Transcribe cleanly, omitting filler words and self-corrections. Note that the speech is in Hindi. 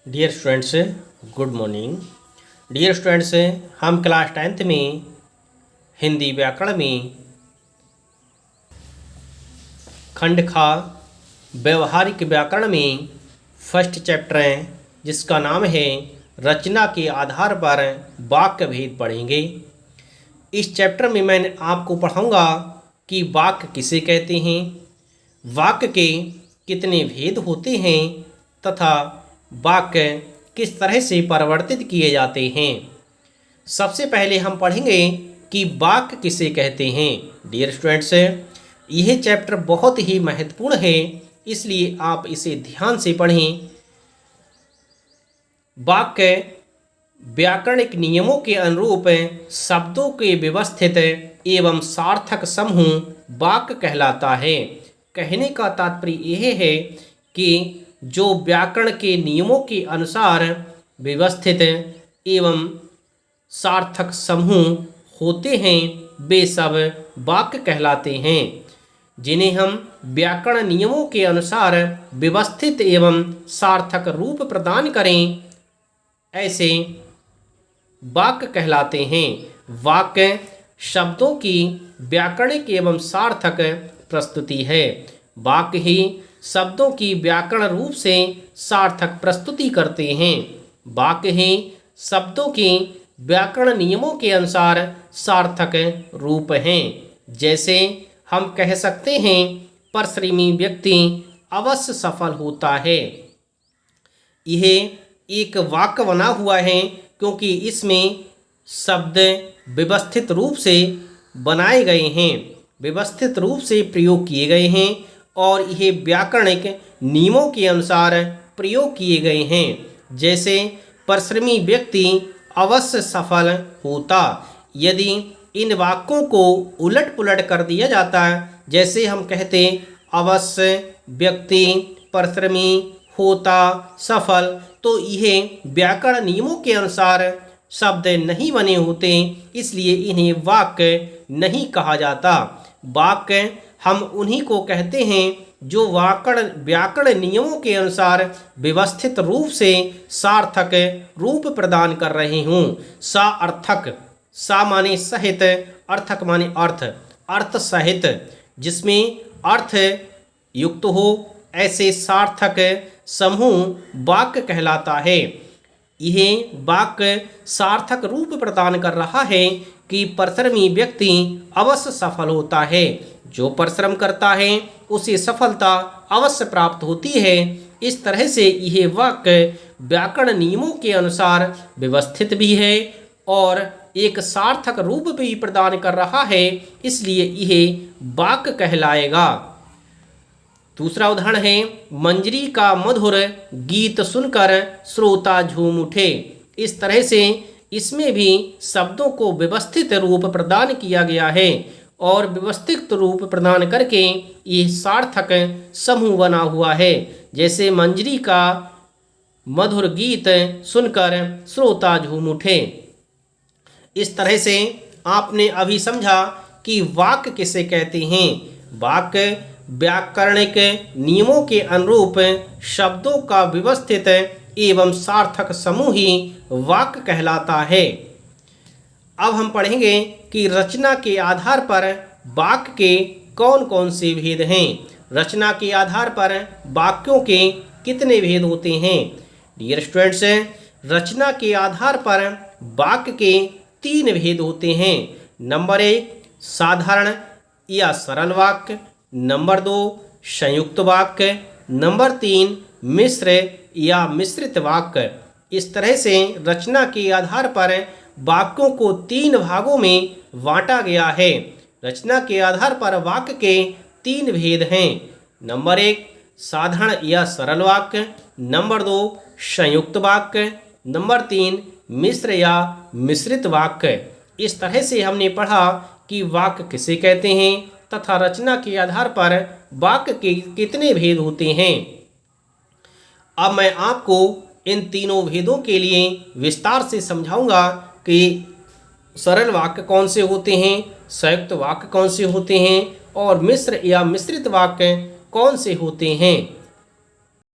Dear students, good morning. Dear students, हम क्लास 10th में हिंदी व्याकरण में खंड खा व्यवहारिक व्याकरण में फर्स्ट चैप्टर है जिसका नाम है रचना के आधार पर वाक्य भेद पढ़ेंगे। इस चैप्टर में मैं आपको पढ़ाऊंगा कि वाक्य किसे कहते हैं, वाक्य के कितने भेद होते हैं तथा वाक्य किस तरह से परिवर्तित किए जाते हैं। सबसे पहले हम पढ़ेंगे कि वाक्य किसे कहते हैं। डियर स्टूडेंट्स, यह चैप्टर बहुत ही महत्वपूर्ण है, इसलिए आप इसे ध्यान से पढ़ें। वाक्य व्याकरणिक नियमों के अनुरूप शब्दों के व्यवस्थित एवं सार्थक समूह वाक्य कहलाता है। कहने का तात्पर्य यह है कि जो व्याकरण के नियमों के अनुसार व्यवस्थित एवं सार्थक समूह होते हैं वे सब वाक्य कहलाते हैं। जिन्हें हम व्याकरण नियमों के अनुसार व्यवस्थित एवं सार्थक रूप प्रदान करें ऐसे वाक्य कहलाते हैं। वाक्य शब्दों की व्याकरणिक एवं सार्थक प्रस्तुति है। वाक्य ही शब्दों की व्याकरण रूप से सार्थक प्रस्तुति करते हैं। वाक्य ही शब्दों की व्याकरण नियमों के अनुसार सार्थक रूप हैं। जैसे हम कह सकते हैं, परिश्रमी व्यक्ति अवश्य सफल होता है। यह एक वाक्य बना हुआ है क्योंकि इसमें शब्द व्यवस्थित रूप से बनाए गए हैं, व्यवस्थित रूप से प्रयोग किए गए हैं और यह व्याकरणिक नियमों के अनुसार प्रयोग किए गए हैं। जैसे परिश्रमी व्यक्ति अवश्य सफल होता। यदि इन वाक्यों को उलट पुलट कर दिया जाता है, जैसे हम कहते अवश्य व्यक्ति परिश्रमी होता सफल, तो यह व्याकरण नियमों के अनुसार शब्द नहीं बने होते, इसलिए इन्हें वाक्य नहीं कहा जाता। वाक्य हम उन्हीं को कहते हैं जो व्याकरण नियमों के अनुसार व्यवस्थित रूप से सार्थक रूप प्रदान कर रहे हों। सार्थक, सा माने सहित, अर्थक माने अर्थ, अर्थ सहित, जिसमें अर्थ युक्त हो, ऐसे सार्थक समूह वाक्य कहलाता है। यह वाक्य सार्थक रूप प्रदान कर रहा है कि परिश्रमी व्यक्ति अवश्य सफल होता है। जो परिश्रम करता है उसे सफलता अवश्य प्राप्त होती है। इस तरह से यह वाक्य व्याकरण नियमों के अनुसार व्यवस्थित भी है और एक सार्थक रूप भी प्रदान कर रहा है, इसलिए यह वाक्य कहलाएगा। दूसरा उदाहरण है, मंजरी का मधुर गीत सुनकर श्रोता झूम उठे। इस तरह से इसमें भी शब्दों को व्यवस्थित रूप प्रदान किया गया है और व्यवस्थित रूप प्रदान करके ये सार्थक समूह बना हुआ है। जैसे मंजरी का मधुर गीत सुनकर श्रोता झूम उठे। इस तरह से आपने अभी समझा कि वाक्य किसे कहते हैं। वाक्य व्याकरणिक नियमों के अनुरूप शब्दों का व्यवस्थित एवं सार्थक समूह ही वाक्य कहलाता है। अब हम पढ़ेंगे कि रचना के आधार पर वाक्य के कौन कौन से भेद हैं। रचना के आधार पर वाक्यों के कितने भेद होते हैं। डियर स्टूडेंट्स, रचना के आधार पर वाक्य के 3 भेद होते हैं। नंबर 1 साधारण या सरल वाक्य, नंबर 2 संयुक्त वाक्य, नंबर 3 मिश्र या मिश्रित वाक्य। इस तरह से रचना के आधार पर वाक्यों को 3 भागों में बांटा गया है। रचना के आधार पर वाक्य के 3 भेद हैं। नंबर 1 साधारण या सरल वाक्य, नंबर 2 संयुक्त वाक्य, नंबर 3 मिश्र या मिश्रित वाक्य। इस तरह से हमने पढ़ा कि वाक्य किसे कहते हैं तथा रचना के आधार पर वाक्य के कितने भेद होते हैं। अब मैं आपको इन तीनों भेदों के लिए विस्तार से समझाऊंगा कि सरल वाक्य कौन से होते हैं, संयुक्त वाक्य कौन से होते हैं और मिश्र या मिश्रित वाक्य कौन से होते हैं।